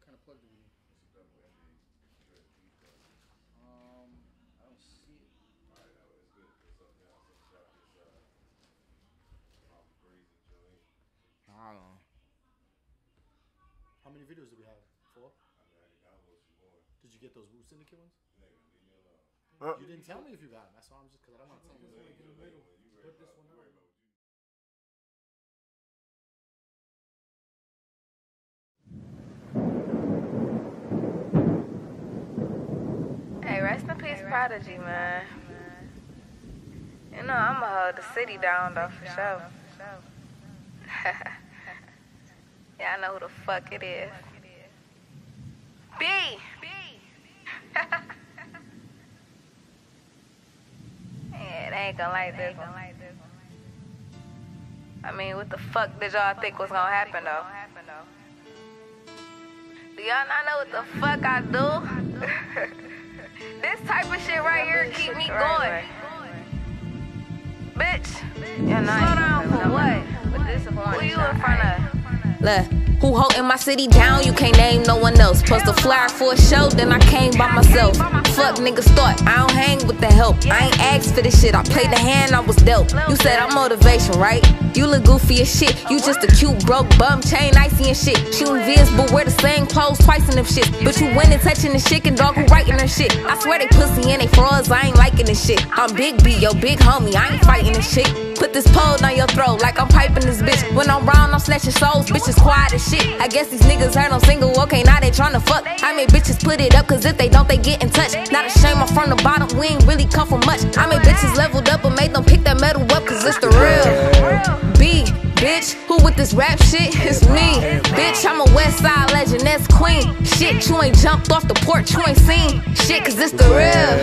kind of plug do we need? I don't see it. Alright, it's good. It's up now. So shop this crazy joint. I don't know. How many videos do we have? 4? Did you get those Wu-Syndicate ones? Nigga, leave me alone. You didn't tell me if you got them. That's why I'm just, because I don't want to tell you. Put this one out. Hey, rest in peace, Prodigy, man. You know, I'ma hold the city down, though, for sure. Yeah, I know who the fuck it is. B! Yeah, they ain't gonna like this one. I mean, what the fuck did y'all think was gonna happen, though? Do y'all not know what the fuck I do? This type of shit right here keep me going. Bitch, slow down for what? But this is who you in front of? Look, who holding my city down? You can't name no one else. Post a flyer for a show, then I came by myself. Fuck niggas thought I don't hang with the help. I ain't asked for this shit, I played the hand I was dealt. You said I'm motivation, right? You look goofy as shit. You just a cute broke bum, chain icy and shit. Shooting vids, but wear the same clothes twice in them shit. But you went and touching the chicken dog who writing her shit. I swear they pussy and they frauds, I ain't liking this shit. I'm Big B, yo big homie, I ain't fighting this shit. Put this pole down your throat like I'm piping this bitch. When I'm round, I'm snatching souls, bitches quiet as shit. I guess these niggas heard I'm single, okay, now they tryna fuck. I made bitches put it up, cause if they don't, they get in touch. Not a shame, I'm from the bottom, we ain't really come from much. I made bitches leveled up and made them pick that metal up, cause it's the real B. Bitch, who with this rap shit? It's me. Bitch, I'm a West Side legend, that's Queen. Shit, you ain't jumped off the porch, you ain't seen shit, cause it's the real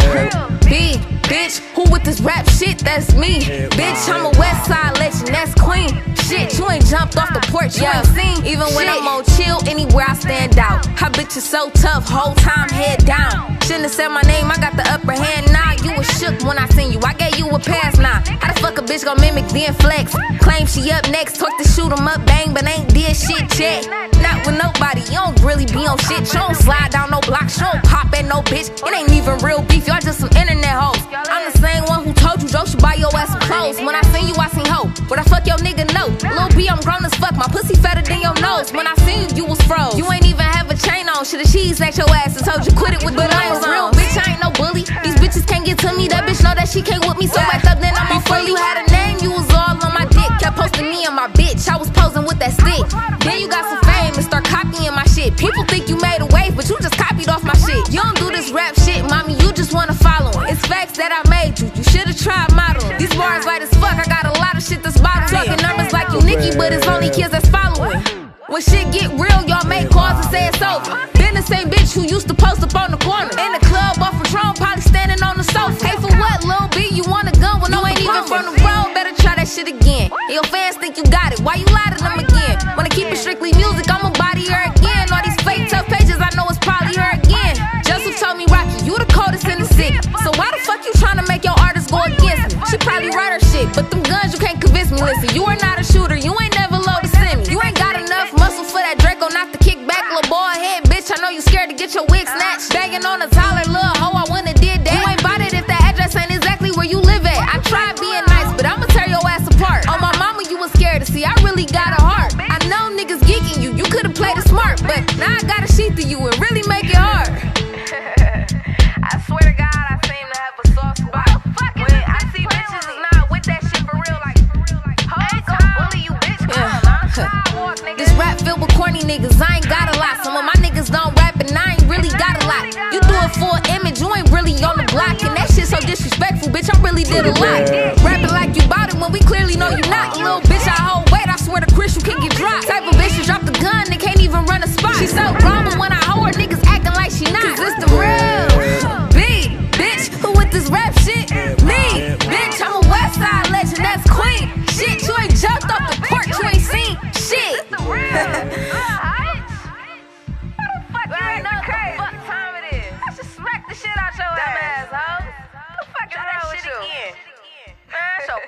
B. Bitch, who with this rap shit? That's me. Bitch, I'm a West Side legend, that's Queen. Shit, you ain't jumped off the porch, you ain't seen. Even when I'm on chill, anywhere I stand out. How bitch is so tough, whole time head down. Shouldn't have said my name, I got the upper hand now. You was shook when I seen you, I gave you a pass now. How the fuck a bitch gon' mimic then flex? Claim she up next, talk to shoot 'em up, bang, but ain't did shit yet. Not with nobody, you don't really be on shit. You don't slide down no blocks, you don't pop at no bitch. It ain't even real beef, y'all just some internet hoes. I'm the same one who told you Joe should buy your ass some clothes. When I seen you, I seen hoe. What the fuck your nigga know? Lil B, I'm grown as fuck, my pussy fatter than your nose. When I seen you, you was froze. You ain't even have a chain on, should've cheese at your ass and told you quit it with the lanes on. Real bitch, I ain't no bully. These bitches can't get to me, that bitch know that she can't with me. So act up, then I'm on Before you had a name, you was all on my dick. Kept posting me and my bitch, I was posing with that stick. Then you got some fame and start copying my shit. People think you made a wave, but you just copied off my shit. You don't do this rap shit, mommy, you just wanna follow it. It's facts that I made you, you should've tried modeling. These bars light as fuck, I got a lot of shit that's bottled. Talking numbers like you Nicki, but it's only kids that's following. When shit get real, y'all make calls and say it's over. Been the same bitch who used to post up on the corner. In the club off Patron, probably standing on the sofa. Hey, for what, Lil B? You want a gun when you ain't even from the road? Better try that shit again. And your fans think you got it, why you lie to them again? When I keep it strictly music, I'ma body her again. All these fake tough pages, I know it's probably her again. Joseph told me, Rocky, you the coldest in the city. So why the fuck you tryna make your artist go against me? She probably write her shit, but them guns you can't convince me. Listen, you are not a shooter, you ain't never low to send me. You ain't got enough muscle for that Draco, not to kick back, little boy head, bitch. I know you scared to get your wig snatched. Banging on a taller little hoe, I wouldn't did that. You ain't bought it if that address ain't exactly where you live at. I tried being nice, but I'ma tear your ass apart. On my mama, you was scared to see, I really got a heart. I know niggas geeking you, you could've played it smart, but now I gotta sheath to you and really make it hard. I swear to God, I seem to have a soft spot. When I see bitches is not with that shit for real, like hoes gon' bully you, bitch. This rap filled with corny niggas, I ain't got a lot. Some of my niggas don't rap and I ain't really got a lot. You do it for an image, you ain't really on the block. And that shit so disrespectful, bitch, I really did a lot. Rapping like you bought it when we clearly know you not. Little bitch, I hold weight, I swear to Chris, you can get dropped. Type of bitch, you drop the gun, they can't even run a spot. She so grown, but when I hold her, niggas acting like she not. Cause it's the real B, bitch, who with this rap shit? Me, bitch, I'm a West Side legend, that's Queen. Shit, you ain't jumped off the porch, you ain't seen shit. It's the real.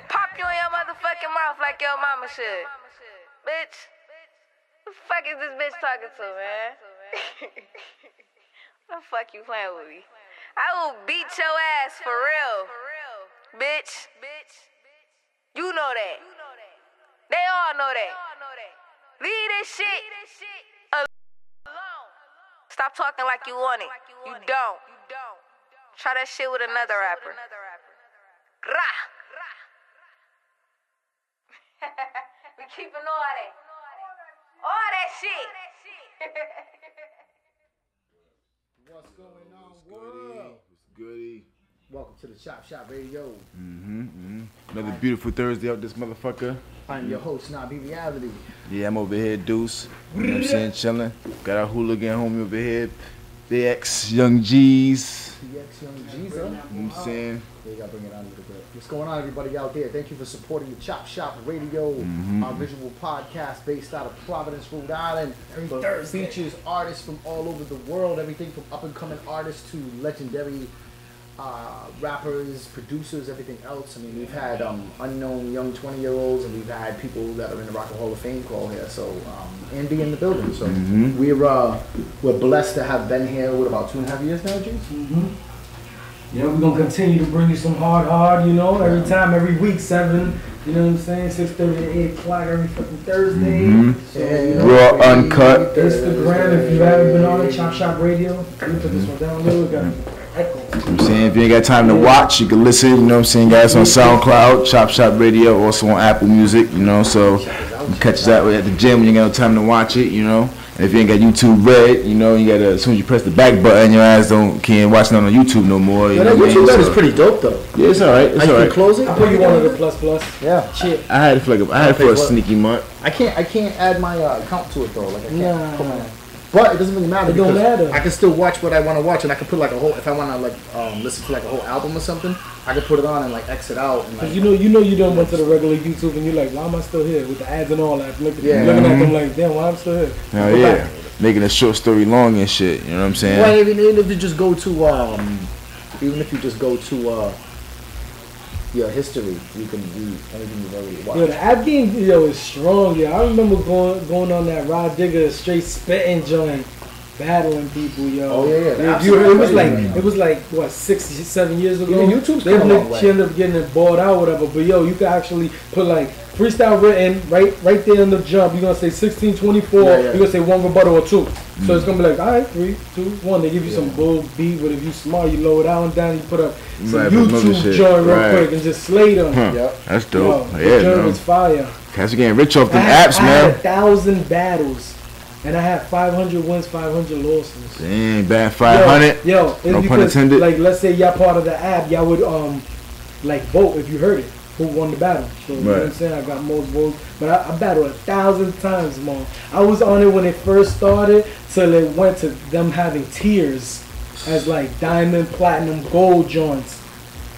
Pop you in your motherfucking mouth like your mama should. Bitch, who the fuck is this bitch talking to, man? What the fuck you playing with me? I will beat your ass for real. Bitch. You know that. They all know that. Leave this shit alone. Stop talking like you want it. You don't. Try that shit with another rapper. Rah. We keeping all that. All that shit. What's going on, world? What's goody? Welcome to the Chopp Shop Radio. Another beautiful Thursday out this motherfucker. I'm your host, Nahbi Reality. Yeah, I'm over here, Deus. You know what I'm saying? Chilling. Got our hooligan homie over here. BX, Young G's. BX Young G's. You know what I'm saying? Yeah, you gotta bring it on a little bit. What's going on, everybody out there? Thank you for supporting the Chopp Shop Radio, our visual podcast based out of Providence, Rhode Island. Every Thursday. Features artists from all over the world, everything from up-and-coming artists to legendary rappers, producers, everything else. I mean, we've had unknown young 20-year-olds, and we've had people that are in the Rock and Hall of Fame call here. So, and be in the building. So we're blessed to have been here. What, about 2.5 years now, James? Yeah, we're gonna continue to bring you some hard, you know, every time, every week, 7, you know what I'm saying, 6:30 to 8 o'clock every fucking Thursday. So, you know, Raw, uncut. Instagram, if you haven't been on it, Chopp Shop Radio. Let me put this one down a little, we got echo. You know what I'm saying? If you ain't got time to watch, you can listen, you know what I'm saying? Guys on SoundCloud, Chopp Shop Radio, also on Apple Music, you know, so you catch us out at the gym when you ain't got no time to watch it, you know. And if you ain't got YouTube Red, you know, you gotta, as soon as you press the back button, your ass can't watch nothing on YouTube no more. You know that what I YouTube mean? Red is pretty dope, though. Yeah, it's alright. It's alright. Close it? I put you one of the plus. Yeah. Shit. I had it for a sneaky month. I can't add my account to it though. Like I can't. Nah. But it doesn't really matter. It don't because matter. I can still watch what I want to watch, and I can put like a whole. If I want to like listen to like a whole album or something, I can put it on and like exit out. And, like, Cause you know you done went to the regular YouTube and you're like, why am I still here with the ads and all that? Looking at them like, damn, why I'm still here? Hell yeah. Making a short story long and shit, you know what I'm saying? Well, even if you just go to your history, you can read anything you've already watched. Yo, the app game, is strong. Yeah, I remember going on that Rod Digger straight spitting joint, battling people, yo. Oh yeah. It was like what 6-7 years ago. Even YouTube's come a long way. She ended up getting it bought out, whatever. But yo, you can actually put like freestyle written right there in the jump. You're gonna say 1624. You're gonna say 1 rebuttal or 2. So it's gonna be like, all right, 3, 2, 1. They give you some bull beat, but if you smart, you lower down, you put up some YouTube joint real quick and just slay them. That's dope. Yo, the joint was fire. Cats are getting rich off them apps, man. I had 1,000 battles. And I had 500 wins, 500 losses. Dang, bad 500. Yo, it's no because, pun intended. like, let's say y'all part of the app, y'all would like vote if you heard it, who won the battle. So you know what I'm saying? I got most votes, but I battled 1,000 times, man. I was on it when it first started, till it went to them having tiers as like diamond, platinum, gold joints.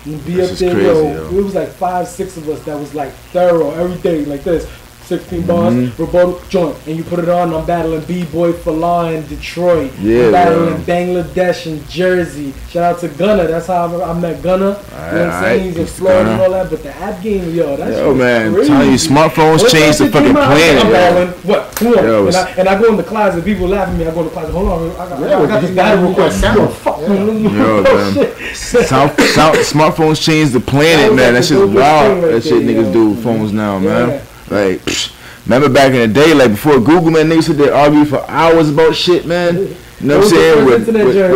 And be up there, yo. It was like 5-6 of us that was like thorough, everything like this. 16 bars, rebuttal, joint, and you put it on. I'm battling B-Boy Fala in Detroit. I'm battling Bangladesh and Jersey. Shout out to Gunna. That's how I met Gunna. You know what I'm saying? He's in Florida and all that. But the app game, yo, that's man, crazy. telling you, smartphones changed the fucking planet. I'm battling, what? Come on. And I go in the closet. People laugh at me. I go in the closet. Hold on. I got this battle request. Fuck. Smartphones changed the planet, man. That shit's wild. That shit niggas do with phones now, man. Like, remember back in the day, like before Google, man, niggas sit there argue for hours about shit, man. You know what I'm saying? With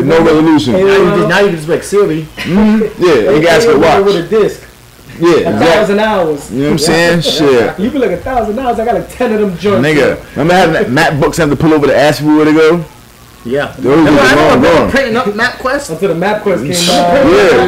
no resolution. Now you can just make Siri. Yeah, you can ask her watch. With a disc. Yeah, 1,000 hours. You know what I'm saying? Shit. You be like 1,000 hours. I got like 10 of them joints. Nigga, remember having that map books have to pull over to ask you where to go? Yeah. I remember printing up MapQuest. Until the MapQuest came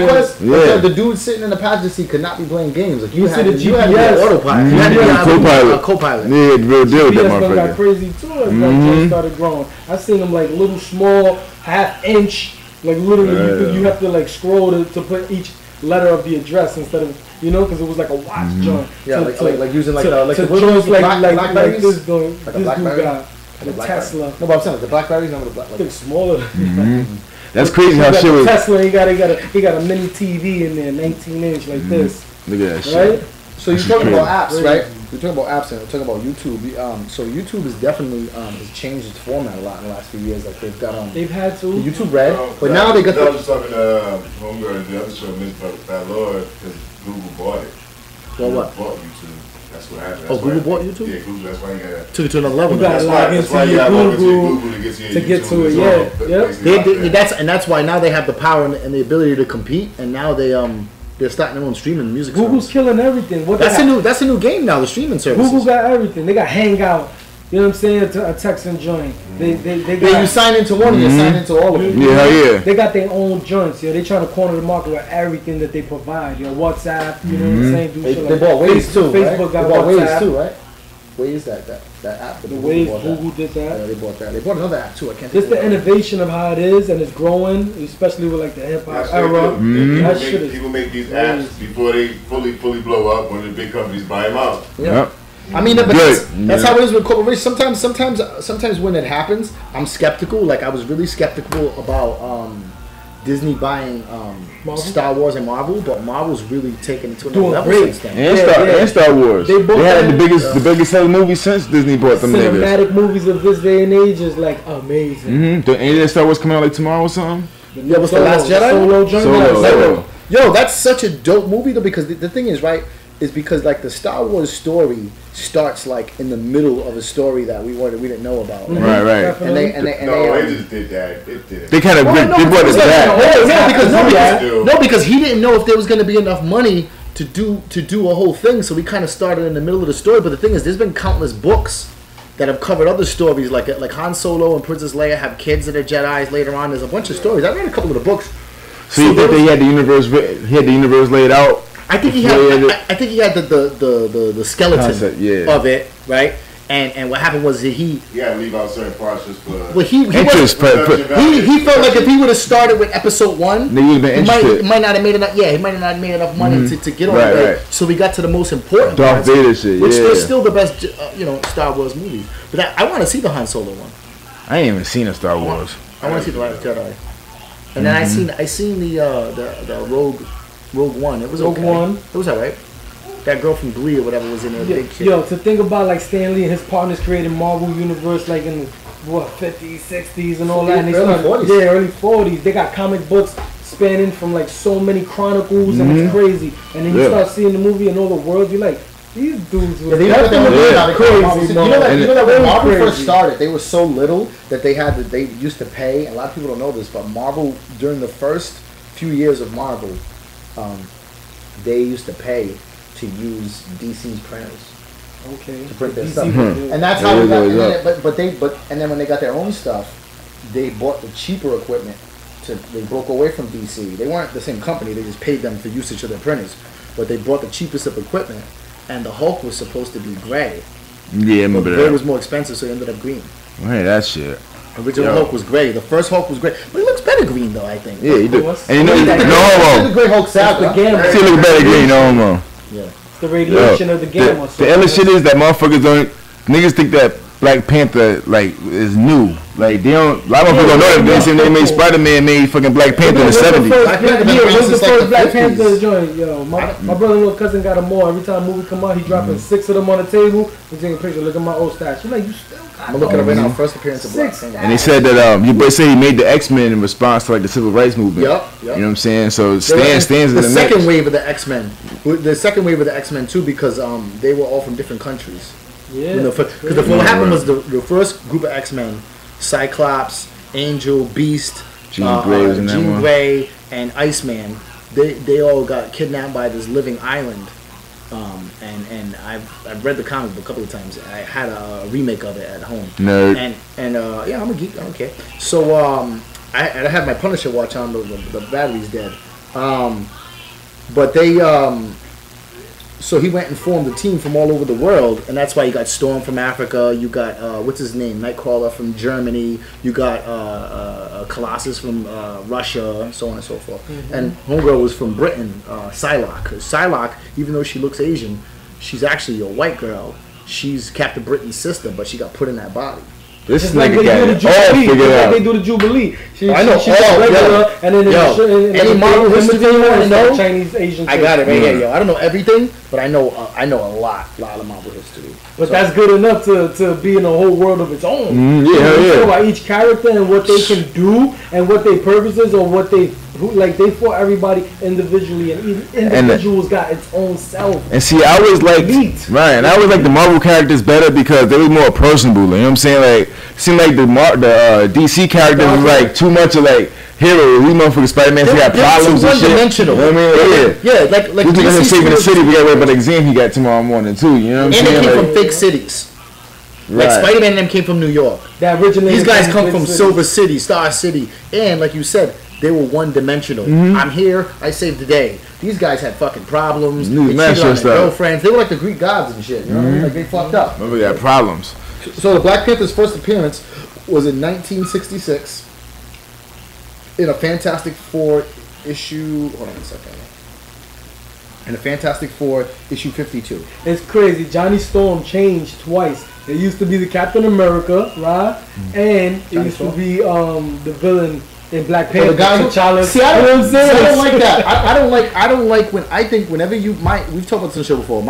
out. The dude sitting in the passenger seat could not be playing games. Like you had the GPS autopilot. You had to be co-pilot. Yeah, the real deal with that GPS motherfucker. got crazy too as that started growing. I seen them like little small, half-inch, like literally you have to like scroll to put each letter of the address instead of, you know, because it was like a watch joint. Yeah, like using like the this dude got. The Tesla. No, but I'm saying like the Blackberries, remember the Blackberries? Smaller. That's crazy how shit was. Tesla, he got a mini TV in there, 19-inch like this. Look at that shit. Right? So you're talking about apps, right? You're talking about apps and you're talking about YouTube. So YouTube is definitely has changed its format a lot in the last few years. Like they've got they've had to YouTube Red, but now they got. I was just talking to Homegirl and the other show, Miss Fat Lord, because Google bought it. Well, what? Bought YouTube. That's what happened. That's Google bought YouTube? Yeah, Google. That's why you got took it to another level. You got to log into your Google to get to it. Yeah. That's why now they have the power and the ability to compete, and now they're starting their own streaming music. Google's killing everything. That's a new game now. The streaming services. Google got everything. They got Hangout. You know what I'm saying? A text and joint. They got, you sign into one, you sign into all of them. Yeah. They got their own joints. They trying to corner the market with everything that they provide. WhatsApp. You know what I'm saying? They bought Waze too. Facebook got Waze too, right? Waze that app. The Waze Google did that. Yeah, they bought that. They bought another app too. I can't. Just the innovation of how it is, and it's growing, especially with like the hip hop era. People make these apps before they fully blow up. When the big companies buy them out. Yeah. I mean, but that's how it is with corporations. Sometimes when it happens, I'm skeptical. Like I was really skeptical about Disney buying Star Wars and Marvel, but Marvel's really taken it to another level since then. And Star Wars. They had the biggest selling movie since Disney bought them. Cinematic movies of this day and age is like amazing. Do any of that Star Wars come out like tomorrow or something? Yeah, what's the Last Jedi? Solo. Yo, that's such a dope movie though, because the thing is, right, is because like the Star Wars story starts like in the middle of a story that we didn't know about. Right. And they just did that. They kind of they brought it back. No, because he didn't know if there was going to be enough money to do a whole thing, so we kind of started in the middle of the story. But the thing is, there's been countless books that have covered other stories, like Han Solo and Princess Leia have kids that are Jedis later on. There's a bunch of stories. I read a couple of the books. So you think they had the universe laid out? I think he had the skeleton of it, right? And what happened was that he had to leave out certain parts just for he felt like if he would have started with episode 1, he might not have made enough. Yeah, he might not have made enough money to get on it. So we got to the most important Darth Vader shit, which is still the best, Star Wars movie. But I want to see the Han Solo one. I ain't even seen a Star Wars. I want to see the Last Jedi. And then I seen the Rogue One. It was okay. Rogue One. It was alright. That girl from Glee or whatever was in there. Big shit. Yo, to think about like Stan Lee and his partners creating Marvel Universe like in the 50s, 60s and all that. And early 40s. Yeah, early 40s. They got comic books spanning from like so many chronicles and it's crazy. And then you start seeing the movie and all the world, you're like, these dudes were crazy. You know that when Marvel first started, they were so little that they used to pay. A lot of people don't know this, but Marvel during the first few years of Marvel, they used to pay to use DC's printers. Okay. To print their stuff, and that's how we got. And then when they got their own stuff, they bought the cheaper equipment. They broke away from DC. They weren't the same company. They just paid them for usage of their printers, but they bought the cheapest of equipment. And the Hulk was supposed to be gray. Yeah, I remember that. Gray was more expensive, so it ended up green. Hey, that shit. Original Hulk was gray. The first Hulk was gray, but he looks better green though. I think. Yeah, he did. And the gray Hulk saga. See, look better green, no homo. Yeah. It's the radiation of the gamma. The other shit is that motherfuckers niggas think that Black Panther is new. Like they don't. A lot of people don't know that. They made Spider-Man made fucking Black Panther in the 70s. What's the first Black Panther joint? Yo, my brother-in-law cousin got them all. Every time a movie come out, he dropping 6 of them on the table. He's taking a picture. Look at my old stats. You're like, you still got. I'm looking at right now. First appearance of Black Panther. And he said that your boy said he made the X-Men in response to like the civil rights movement. Yep. You know what I'm saying? So stands in the second wave of the X-Men. The second wave of the X-Men too, because they were all from different countries. Yeah. Because what happened was the first group of X-Men, Cyclops, Angel, Beast, Jean Grey, and Iceman, they all got kidnapped by this living island. And I've read the comic book a couple of times. I had a remake of it at home. Nerd. And yeah, I'm a geek. I don't care. So I had my Punisher watch on. The battery's dead. But they so he went and formed a team from all over the world, and that's why you got Storm from Africa, you got, what's his name, Nightcrawler from Germany, you got Colossus from Russia, so on and so forth. And Homegirl was from Britain, Psylocke. Psylocke, even though she looks Asian, she's actually a white girl. She's Captain Britain's sister, but she got put in that body. This Just nigga got it all Jubilee. figured out. Like they do the Jubilee. I know she's regular, and then any Marvel history you want to know? Chinese, Asian. I got it right here, yo. I don't know everything, but I know a lot of Marvel history. But that's good enough to be in a whole world of its own. Yeah. About each character and what they can do and what their purpose is, or what they they fought everybody individually, and each individual's got its own self. And see, I always like I always like the Marvel characters better because they were more personable. You know what I'm saying? Like, it seemed like the DC characters was like too much of like hero. We motherfucking Spider-Man, he got problems and shit. One-dimensional. You know what I mean? Yeah, like we just saving the city. We got to worry about the exam he got tomorrow morning too. You know what I'm saying? And they came from fake cities. Like Spider-Man and them came from New York. These guys come from Silver City, Star City, and like you said, they were one-dimensional. I'm here, I saved the day. These guys had fucking problems. They cheated on their girlfriends. They were like the Greek gods and shit. You know what I mean? Like they fucked up. Remember, they had problems. So the Black Panther's first appearance was in 1966 in a Fantastic Four issue. Hold on a second. In a Fantastic Four issue 52. It's crazy. Johnny Storm changed twice. It used to be the Captain America, right? And it used to be the villain in Black Panther. The guy T'Challa. See, I don't like that. I don't like when I think whenever we've talked about this on the show before.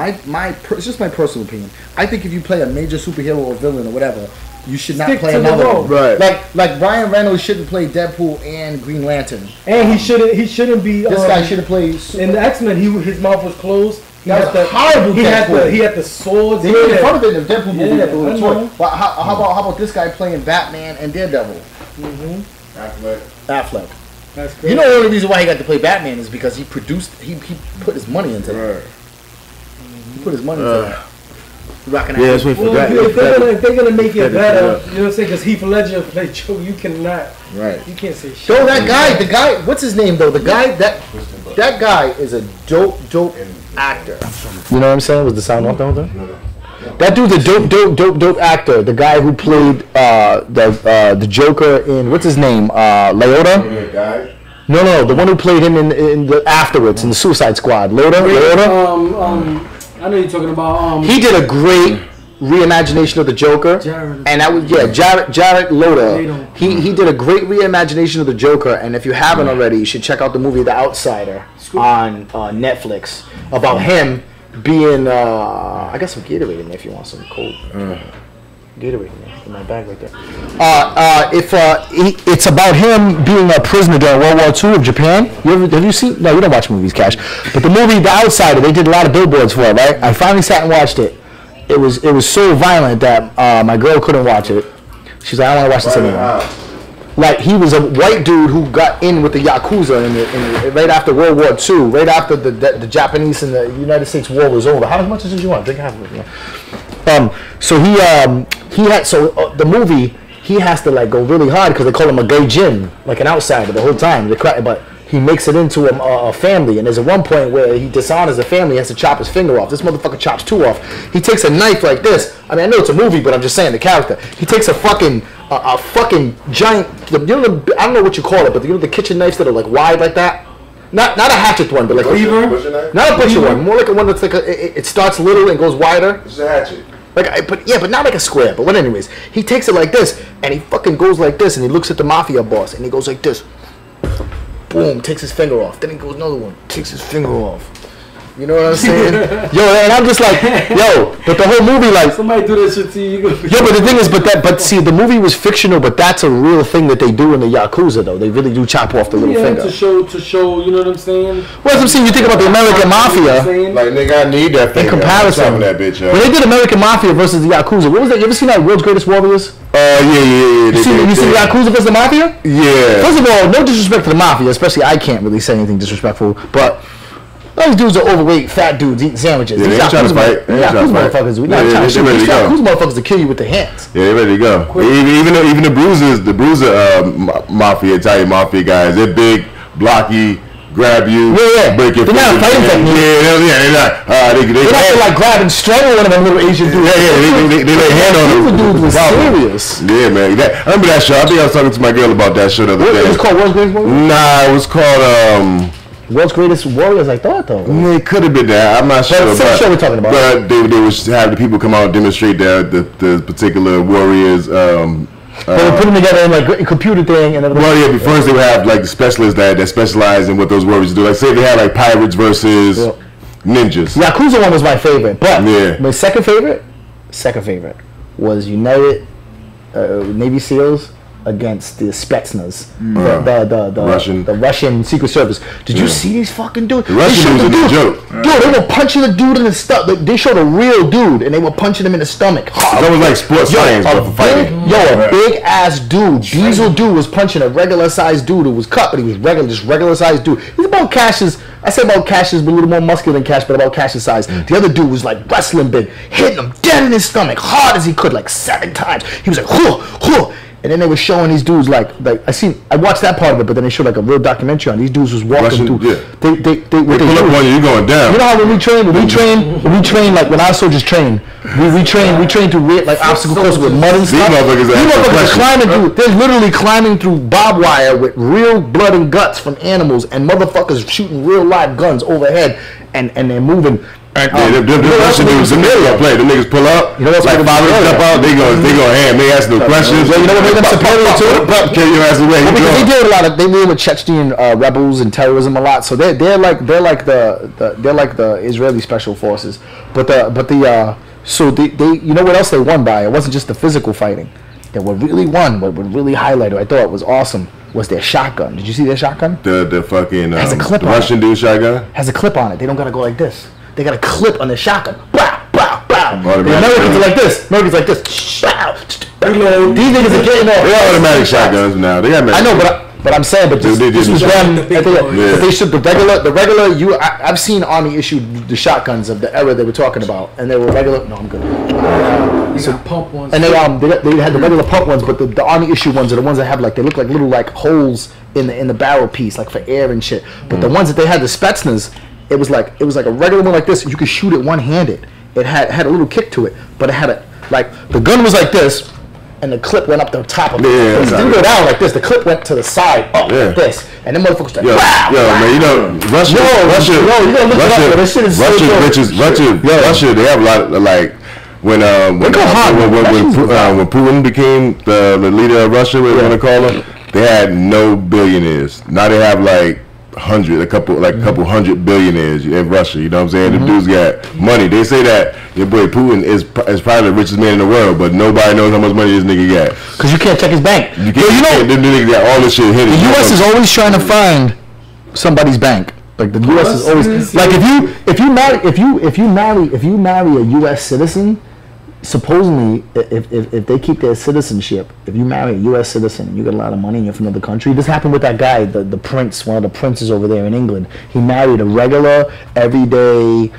It's just my personal opinion. I think if you play a major superhero or villain or whatever, you should not play another one. Right. Like Ryan Reynolds shouldn't play Deadpool and Green Lantern. And he shouldn't be. This guy should have played in the X-Men. His mouth was closed. That was horrible. He had the swords. They made fun of it in the Deadpool movie. But how about this guy playing Batman and Daredevil? Affleck. That's crazy. You know the only reason why he got to play Batman is because he put his money into that. He put his money into that. Rocking that's what if they're gonna make it better, you know what I'm saying? Because Heath Ledger played Joe, you cannot. Right. You can't say shit. Yo, the guy, what's his name though? That guy is a dope actor. You know what I'm saying? Was the sound off the whole time? No. That dude's a dope actor. The guy who played the Joker in what's his name? Leota? No, the one who played him in the afterwards in the Suicide Squad. Leota? I know you're talking about. He did a great reimagination of the Joker, and that was Jared Leto. He did a great reimagination of the Joker, and if you haven't already, you should check out the movie The Outsider on Netflix about him being. I got some Gatorade in there if you want some cold. Gatorade in my bag right there. It's about him being a prisoner during World War II of Japan. Have you seen? No, you don't watch movies, Cash. But the movie The Outsider, they did a lot of billboards for it, right? I finally sat and watched it. It was so violent that my girl couldn't watch it. She's like, I don't want to watch this anymore. Like, he was a white dude who got in with the Yakuza right after World War II, right after the Japanese and the United States war was over. How much did you want? Drink half of it. Yeah. So the movie, he has to like go really hard because they call him a gaijin, like an outsider the whole time. But he makes it into a family, and there's one point where he dishonors the family, he has to chop his finger off. This motherfucker chops two off. He takes a knife like this. I mean, I know it's a movie, but I'm just saying the character. He takes a fucking giant, I don't know what you call it, but the kitchen knives that are like wide like that. Not a hatchet one, but like butcher not a butcher one. More like a one that's like it starts little and goes wider. It's a hatchet. But not like a square. But anyways, he takes it like this, and he fucking goes like this, and he looks at the mafia boss, and he goes like this. Boom, takes his finger off. Then he goes another one, takes his finger off. You know what I'm saying? Yo, and I'm just like, but the whole movie, like, somebody do that shit to you. Yo, but the thing is, but see, the movie was fictional, but that's a real thing that they do in the Yakuza, though. They really do chop off the little finger. To show, you know what I'm saying? Well, I'm saying, you think about the American Mafia. Like, nigga, I need that finger. In comparison, that bitch, when they did American Mafia versus the Yakuza, what was that? You ever seen that World's Greatest Warriors? Yeah. You seen Yakuza versus the Mafia? Yeah. First of all, no disrespect to the Mafia, especially I can't really say anything disrespectful, but those dudes are overweight, fat dudes eating sandwiches. Yeah, they ain't trying to fight. Yakuza motherfuckers. These Yakuza motherfuckers to kill you with their hands. Yeah, they ready to go. Even the Bruiser Mafia, Italian Mafia guys, they're big, blocky, grab you, break your they're not fighting technique. They're not. They're not like grab and strangle one of them little Asian dudes. Yeah, they lay hand on them. These dudes were serious. Yeah, man. I remember that show. I think I was talking to my girl about that show the other day. It was called World's Greatest Warriors? Nah, it was called world's greatest warriors, I thought, though. It could have been that. I'm not sure. But same show we're talking about. But they would have the people come out and demonstrate the particular warriors. They would put them together in like a computer thing, and then first they would have like the specialists that specialize in what those warriors do. Like say they had like pirates versus ninjas. Yakuza one was my favorite, but my second favorite was United Navy SEALs against the Spetsnaz, the Russian Secret Service. Did you see these fucking dudes? The Russian dudes are a joke. Dude, they were punching the dude in the stomach. They showed a real dude, and they were punching him in the stomach. That was like sports science, but for fighting. A big ass dude, Diesel dude was punching a regular sized dude who was cut, but he was regular sized dude. He's about Cash's. I say about Cash's, but a little more muscular than Cash, but about Cash's size. The other dude was like wrestling big, hitting him dead in his stomach, hard as he could, like 7 times. He was like, whoo. And then they were showing these dudes like I watched that part of it, but then they showed like a real documentary on these dudes was walking through. Yeah. They pull up on you, you're going down. You know how when we train like when our soldiers train, we train through like obstacle courses with mud and stuff. These motherfuckers are climbing through. They're literally climbing through barbed wire with real blood and guts from animals, and motherfuckers shooting real live guns overhead, and they're moving. Them Russian dudes, the niggas pull up, like fathers step out, they go ham, they ask no questions. You know what made them superior too? Carry your ass away. Because they deal with they deal with Chechen rebels and terrorism a lot, so they're like the Israeli special forces. But they you know what else they won by? It wasn't just the physical fighting. That what really won, what really highlighted, I thought was awesome, was their shotgun. Did you see their shotgun? The fucking has a clip the on Russian dude shotgun has a clip on it. They don't gotta go like this. They got a clip on their shotgun. Bow, bow, bow. The Americans are like this. These niggas are getting off. They got automatic shotguns now. They got. I know, but I'm saying, but this was them. But they should the regular. I've seen Army issue the shotguns of the era they were talking about, and they were regular. No, I'm good. Pump ones. And they had the regular pump ones, but the Army issue ones are the ones that have like they look like little like holes in the barrel piece, like for air and shit. But the ones that they had, the Spetsnaz. It was like a regular one like this. You could shoot it one-handed. It had a little kick to it, but it had the gun was like this, and the clip went up the top of it. It didn't go down like this. The clip went to the side, up like this, and then motherfuckers like, man, you know, Russia. You gotta look it up. This shit is Russia. They have a lot of like when Putin became the leader of Russia, what you want to call him, they had no billionaires. Now they have like. A couple hundred billionaires in Russia. You know what I'm saying? The dudes got money. They say that your boy Putin is probably the richest man in the world, but nobody knows how much money this nigga got. Because you can't check his bank. You can't. Them niggas got all this shit hidden. The U.S. is always trying to find somebody's bank. Like the U.S. is always like if you marry a U.S. citizen. Supposedly, if they keep their citizenship, if you marry a U.S. citizen and you get a lot of money and you're from another country, this happened with that guy, the prince, one of the princes over there in England. He married a regular, everyday,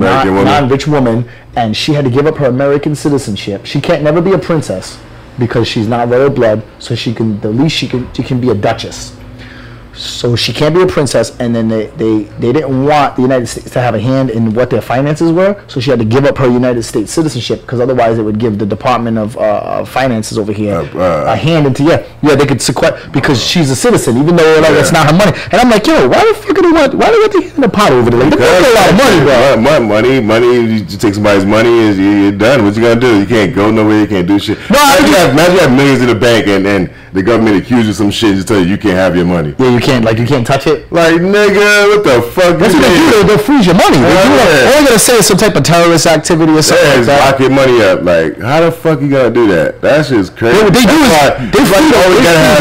non-rich woman, and she had to give up her American citizenship. She can't never be a princess because she's not royal blood. So she can be a duchess. So she can't be a princess, and then they didn't want the United States to have a hand in what their finances were, so she had to give up her United States citizenship, because otherwise it would give the Department of Finances over here a hand into, they could sequester, because she's a citizen, even though it's not her money. And I'm like, yo, why the fuck do they want the hand in the pot over there? Like, they got a lot of money, bro. Money, you take somebody's money, you're done. What you gonna do? You can't go nowhere, you can't do shit. No, imagine you have millions in the bank, and the government accuse you of some shit and just tell you can't have your money. Yeah, you can't touch it. Like, nigga, what the fuck? That's what they do. They'll freeze your money. All you gotta say is some type of terrorist activity or something like that. Lock your money up. Like, how the fuck you gonna do that? That shit's crazy. They freeze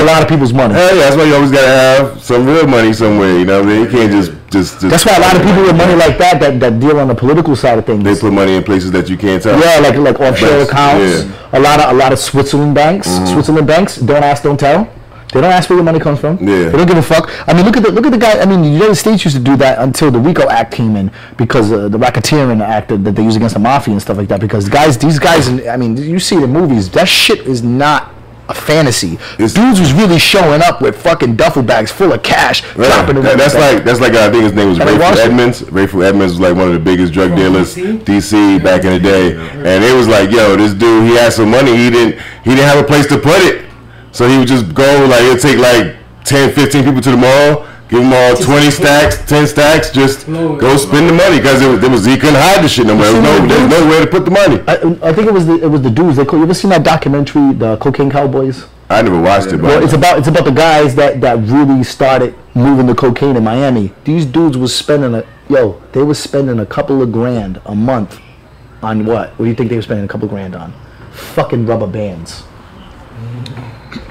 a lot of people's money. Hell yeah, that's why you always gotta have some real money somewhere. You know what I mean? You can't just. That's why a lot of people with money like that deal on the political side of things. They put money in places that you can't tell. Yeah, like offshore accounts. Yeah. A lot of Switzerland banks. Switzerland banks don't ask, don't tell. They don't ask where your money comes from. Yeah. They don't give a fuck. I mean, look at the guy. I mean, the United States used to do that until the RICO Act came in, because the racketeering act that they use against the mafia and stuff like that. Because these guys, I mean, you see it in movies. That shit is not a fantasy. Dudes was really showing up with fucking duffel bags full of cash, dropping it. That's like I think his name was Rayful Edmonds. Rayful Edmonds was like one of the biggest drug dealers, DC back in the day. And it was like, yo, this dude, he had some money. He didn't have a place to put it. So he would just go, like, it'd take like 10, 15 people to the mall, Give them all 20 stacks, 10 stacks. Just go spend the money because he couldn't hide the shit no more. There's nowhere to put the money. I think it was the dudes. You ever seen that documentary, The Cocaine Cowboys? I never watched it. But it's about the guys that really started moving the cocaine in Miami. These dudes was spending they was spending a couple of grand a month on what? What do you think they were spending a couple of grand on? Fucking rubber bands.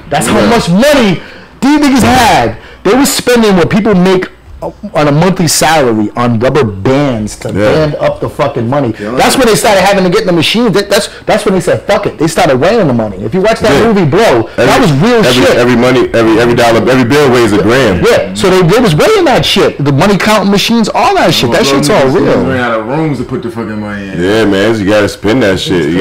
That's how much money these niggas had. They were spending what people make on a monthly salary on rubber bands to band up the fucking money. That's when they started having to get in the machines. That's when they said fuck it. They started weighing the money. If you watch that movie Blow, that was real shit. Every dollar, every bill weighs a gram. Yeah, so they was weighing that shit. The money counting machines, all that shit. That shit's all real. They ran out of rooms to put the fucking money in. Yeah, man, you gotta spend that shit.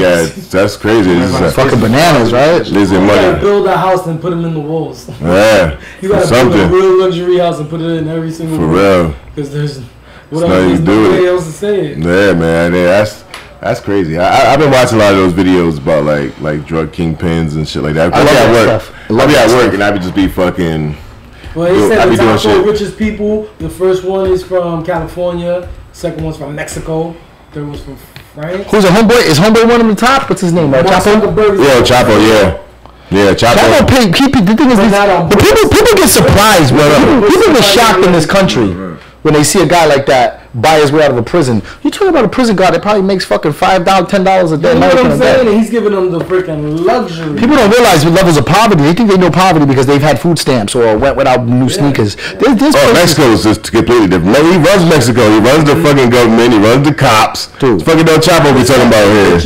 That's crazy. It's fucking bananas, right? You gotta build a house and put them in the walls. Yeah, you gotta build a real luxury house and put it in every single for real. Because there's nobody else to say it. Yeah, man, that's crazy. I've been watching a lot of those videos about like drug kingpins and shit like that. I'll be at work and I would just be fucking. Well, they said the top 4 richest people. The first one is from California. Second one's from Mexico. Third one's from France. Who's a homeboy? Is homeboy one of the top? What's his name? Chapo? Yeah, Chapo. Yeah. Yeah, Chapo. The thing is, people get surprised, bro. People get shocked in this country when they see a guy like that buy his way out of a prison. You talking about a prison guard that probably makes fucking $5, $10 a day. You know what I'm saying? And he's giving them the freaking luxury. People don't realize the levels of poverty. They think they know poverty because they've had food stamps or went without new sneakers. Mexico is just completely different. No, he runs Mexico. He runs the fucking government. He runs the cops. Dude, fucking El Chapo we talking about here.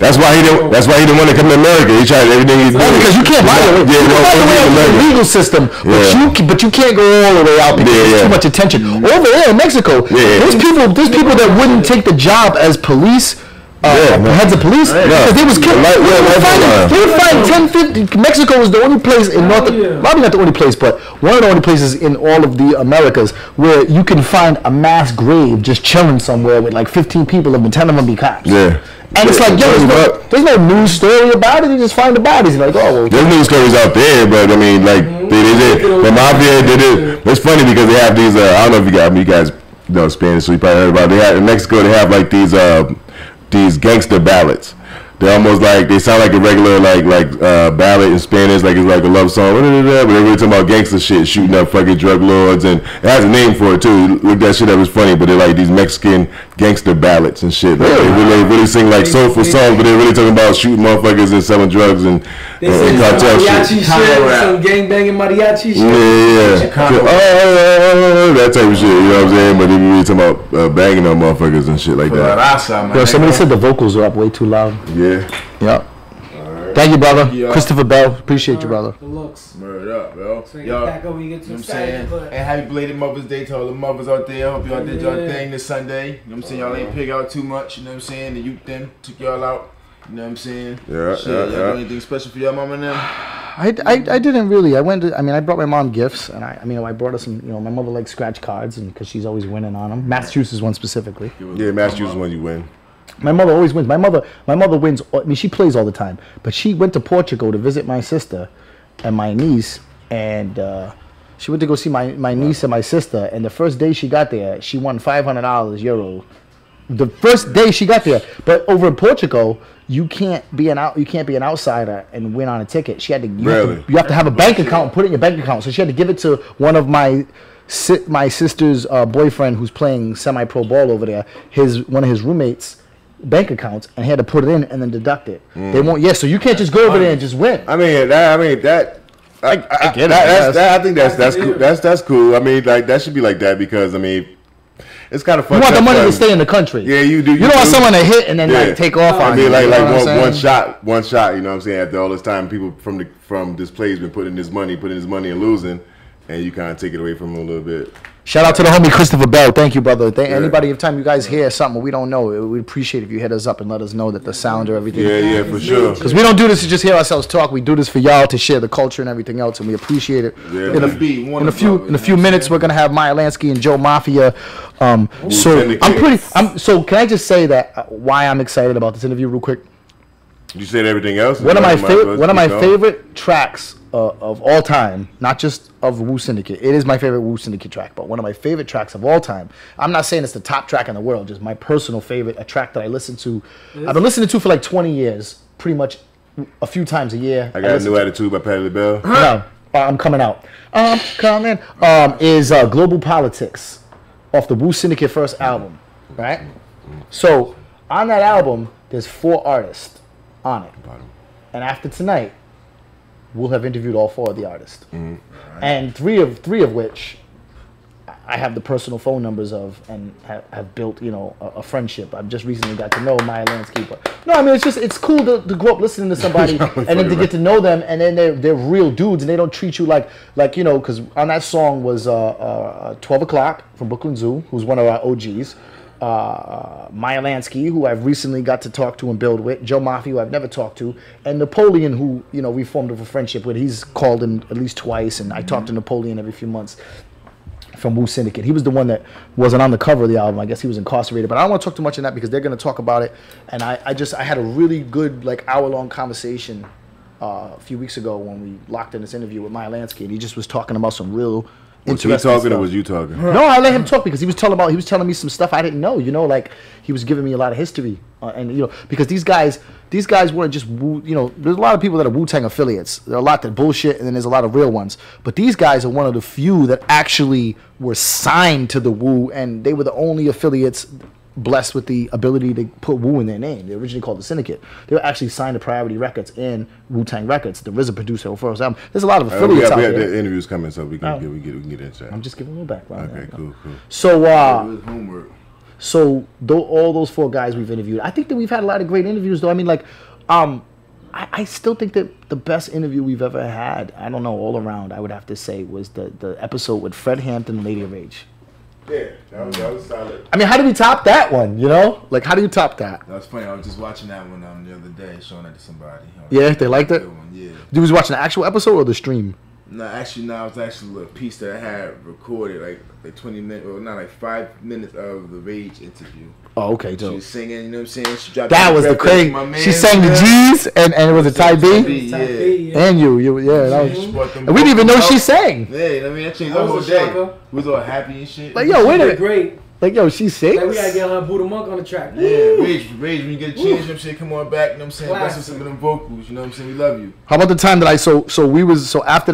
That's why he didn't want to come to America. He tried everything he did. Because you can't buy it. You can buy the way out the legal system, but you can't go all the way out because there's too much attention. Over there in Mexico, there's people that wouldn't take the job as police, heads of police, because they was killed. They were fighting 10, 50. Mexico was the only place in probably not the only place, but one of the only places in all of the Americas where you can find a mass grave just chilling somewhere with like 15 people and 10 of them be cops. Yeah. And it's like, there's no news story about it. You just find the bodies. You're like, well. There's news stories out there, but I mean, like, they did. The mafia did it. It's funny because they have these, I don't know if you guys know Spanish, so you probably heard about it. In Mexico, they have like these gangster ballads. They're almost like, they sound like a regular ballad in Spanish, like it's like a love song, but they're really talking about gangster shit, shooting up fucking drug lords, and it has a name for it too. Look, that shit that was funny, but they're like these Mexican gangster ballads and shit. Like, they really sing like soulful songs, but they're really talking about shooting motherfuckers and selling drugs and cartel shit. Some gangbanging mariachi shit. That type of shit, you know what I'm saying? But they really talking about banging on motherfuckers and shit like that. Yo, somebody said the vocals are up way too loud. Yeah. Yep. Right. Thank you, brother. Christopher Bell. Appreciate you, brother. Word up, bro. So you back up when you get too excited. And happy belated Mother's Day to all the mothers out there. Hope y'all did y'all thing this Sunday. You know what I'm saying? Y'all ain't pig out too much. You know what I'm saying? The youth then took y'all out. You know what I'm saying? Yeah. Y'all do anything special for your mama now? I didn't really. I brought my mom gifts, and I brought her some. My mother likes scratch cards, and because she's always winning on them. Massachusetts one specifically. Yeah, Massachusetts one you win. My mother always wins. My mother wins. I mean, she plays all the time. But she went to Portugal to visit my sister and my niece, and she went to go see my niece and my sister. And the first day she got there, she won €500 euro. The first day she got there. But over in Portugal, you can't be an outsider and win on a ticket. She had to. You have to have a bank account and put it in your bank account. So she had to give it to one of my sister's boyfriend who's playing semi-pro ball over there. One of his roommates' bank accounts, and he had to put it in and then deduct it. They won't. Yeah, so you can't just go over there and just win. I think that's cool. I mean, like that should be like that because I mean, it's kind of fun. You want the money to stay in the country. Yeah, you do. You don't want someone to hit and then like take off on you. I mean, like one shot. You know what I'm saying? After all this time, people from this place been putting his money and losing, and you kind of take it away from them a little bit. Shout out to the homie Christopher Bell. Thank you, brother. Anybody, every time you guys hear something we don't know, we'd appreciate if you hit us up and let us know that the sound or everything. Yeah, for sure. Because we don't do this to just hear ourselves talk. We do this for y'all to share the culture and everything else, and we appreciate it. Yeah, in a few minutes, we're gonna have Maya Lansky and Joe Mafia. So can I just say that why I'm excited about this interview real quick? You said everything else. One of my favorite tracks of all time, not just of Wu-Syndicate. It is my favorite Wu-Syndicate track, but one of my favorite tracks of all time. I'm not saying it's the top track in the world, just my personal favorite, a track that I listen to. I've been listening to for like 20 years, pretty much a few times a year. I Got a New Attitude by Patti LaBelle. No, I'm coming out. I'm coming. Is Global Politics off the Wu-Syndicate first album, right? So on that album, there's 4 artists on it, and after tonight, we'll have interviewed all 4 of the artists, and three of which I have the personal phone numbers of and have built, you know, a friendship. I've just recently got to know Maya Landscaper. No, I mean, it's cool to grow up listening to somebody and then to get to know them, and then they're real dudes and they don't treat you like you know, because on that song was 12 O'Clock from Brooklyn Zoo, who's one of our OGs. Maya Lansky, who I've recently got to talk to and build with, Joe Maffey, who I've never talked to, and Napoleon, who, you know, we formed a friendship with. He's called in at least twice, and I talk to Napoleon every few months from Wu-Syndicate. He was the one that wasn't on the cover of the album. I guess he was incarcerated, but I don't want to talk too much on that because they're going to talk about it. And I had a really good, like, hour-long conversation a few weeks ago when we locked in this interview with Maya Lansky, and he just was talking about some real Was he talking or was you talking? No, I let him talk because he was telling me some stuff I didn't know. You know, like he was giving me a lot of history, and you know, because these guys weren't just Wu. You know, there's a lot of people that are Wu-Tang affiliates. There are a lot that bullshit, and then there's a lot of real ones. But these guys are one of the few that actually were signed to the Wu, and they were the only affiliates blessed with the ability to put Wu in their name. They originally called the Syndicate. They were actually signed to Priority Records and Wu-Tang Records. The RZA producer of first album. There's a lot of affiliates out there. We have the interviews coming, so we can get into that. I'm just giving a little background. Okay, cool. So, homework. So all those 4 guys we've interviewed. I think that we've had a lot of great interviews, though. I mean, like, I still think that the best interview we've ever had, I don't know, all around, I would have to say, was the episode with Fred Hampton and Lady of Rage. Yeah, that was solid. I mean, how do we top that one, you know? Like, how do you top that? That was funny. I was just watching that one the other day, showing that to somebody. Yeah, they liked it? Yeah. You was watching the actual episode or the stream? No, it was actually a piece that I had recorded, like 20 minutes, or not, like 5 minutes of the Rage interview. Oh, okay, She dope. was singing, you know what I'm saying? She dropped That was the crazy. She sang the G's, and it was a Type B? Yeah. And you, yeah. That was, and we didn't even know she sang. Yeah, you know what I mean? That changed the whole day. We was all happy and shit. Like, yo, wait a minute. Great. Like, yo, she sings? Like, we gotta get her Buddha Monk on the track. Yeah, Rage, when you get a chance, you know what I'm saying? Come on back, you know what I'm saying? Bless us with some of them vocals, you know what I'm saying? We love you. How about the time that after